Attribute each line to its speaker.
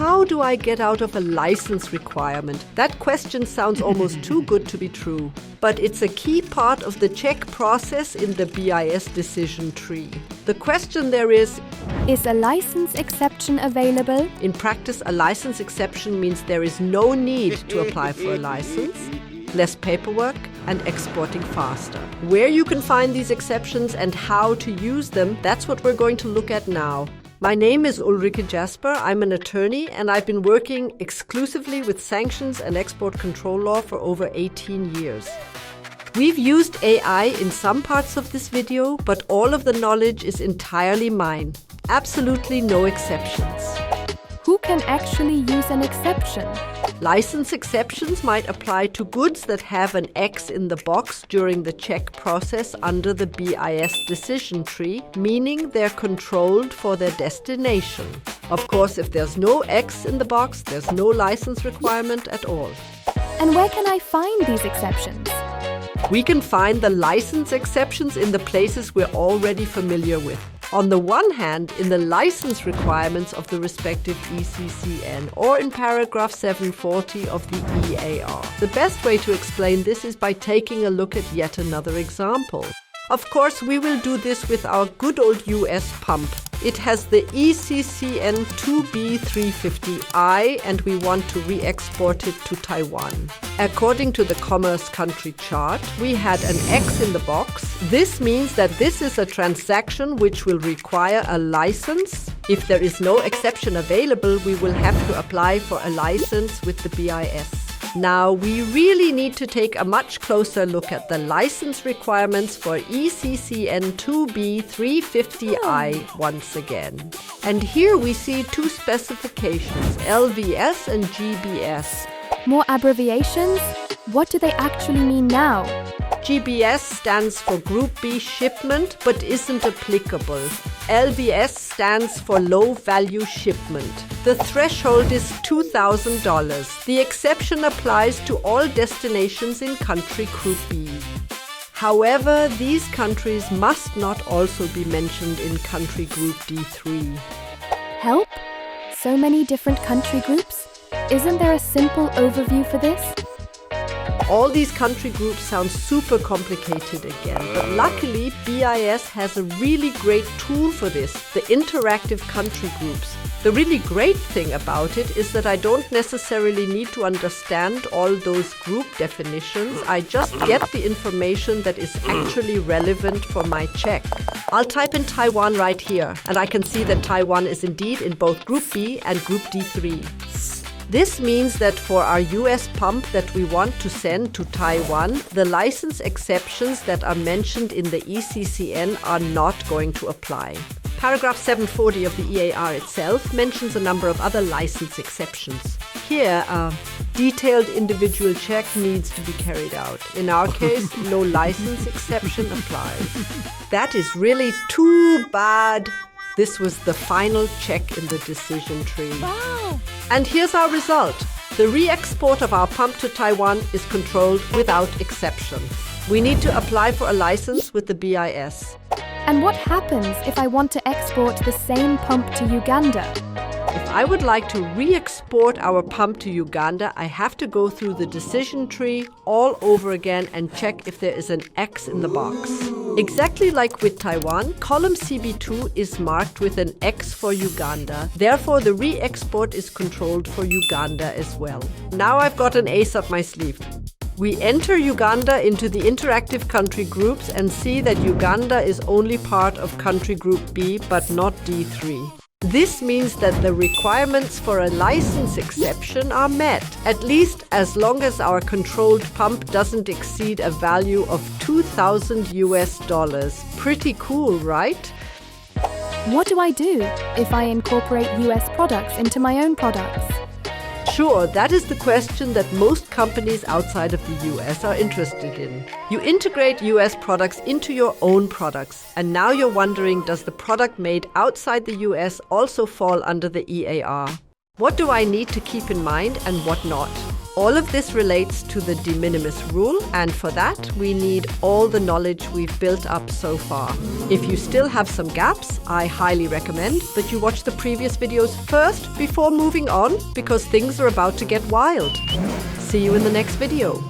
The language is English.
Speaker 1: how do I get out of a license requirement? That question sounds almost too good to be true. But it's a key part of the check process in the BIS decision tree. The question there is
Speaker 2: a license exception available?
Speaker 1: In practice, a license exception means there is no need to apply for a license, less paperwork, and exporting faster. Where you can find these exceptions and how to use them, that's what we're going to look at now. My name is Ulrike Jasper. I'm an attorney, and I've been working exclusively with sanctions and export control law for over 18 years. We've used AI in some parts of this video, but all of the knowledge is entirely mine. Absolutely no exceptions.
Speaker 2: Who can actually use an exception?
Speaker 1: License exceptions might apply to goods that have an X in the box during the check process under the BIS decision tree, meaning they're controlled for their destination. Of course, if there's no X in the box, there's no license requirement at all.
Speaker 2: And where can I find these exceptions?
Speaker 1: We can find the license exceptions in the places we're already familiar with. On the one hand, in the license requirements of the respective ECCN or in paragraph 740 of the EAR. The best way to explain this is by taking a look at yet another example. Of course, we will do this with our good old US pump. It has the ECCN 2B350I and we want to re-export it to Taiwan. According to the Commerce Country Chart, we had an X in the box. This means that this is a transaction which will require a license. If there is no exception available, we will have to apply for a license with the BIS. Now, we really need to take a much closer look at the license requirements for ECCN 2B350I once again. And here we see two specifications, LVS and GBS.
Speaker 2: More abbreviations? What do they actually mean now?
Speaker 1: GBS stands for Group B shipment, but isn't applicable. LVS stands for low value shipment. The threshold is $2,000. The exception applies to all destinations in country Group B. However, these countries must not also be mentioned in country Group D3.
Speaker 2: Help? So many different country groups? Isn't there a simple overview for this?
Speaker 1: All these country groups sound super complicated again, but luckily BIS has a really great tool for this, the interactive country groups. The really great thing about it is that I don't necessarily need to understand all those group definitions. I just get the information that is actually relevant for my check. I'll type in Taiwan right here, and I can see that Taiwan is indeed in both Group B and Group D3. This means that for our US pump that we want to send to Taiwan, the license exceptions that are mentioned in the ECCN are not going to apply. Paragraph 740 of the EAR itself mentions a number of other license exceptions. Here, a detailed individual check needs to be carried out. In our case, no license exception applies. That is really too bad. This was the final check in the decision tree.
Speaker 2: Wow!
Speaker 1: And here's our result. The re-export of our pump to Taiwan is controlled without exception. We need to apply for a license with the BIS.
Speaker 2: And what happens if I want to export the same pump to Uganda?
Speaker 1: If I would like to re-export our pump to Uganda, I have to go through the decision tree all over again and check if there is an X in the box. Exactly like with Taiwan, column CB2 is marked with an X for Uganda. Therefore, the re-export is controlled for Uganda as well. Now I've got an ace up my sleeve. We enter Uganda into the interactive country groups and see that Uganda is only part of country group B, but not D3. This means that the requirements for a license exception are met, at least as long as our controlled pump doesn't exceed a value of $2,000. Pretty cool, right?
Speaker 2: What do I do if I incorporate US products into my own products?
Speaker 1: Sure, that is the question that most companies outside of the US are interested in. You integrate US products into your own products, and now you're wondering, does the product made outside the US also fall under the EAR? What do I need to keep in mind and what not? All of this relates to the de minimis rule, and for that we need all the knowledge we've built up so far. If you still have some gaps, I highly recommend that you watch the previous videos first before moving on, because things are about to get wild. See you in the next video.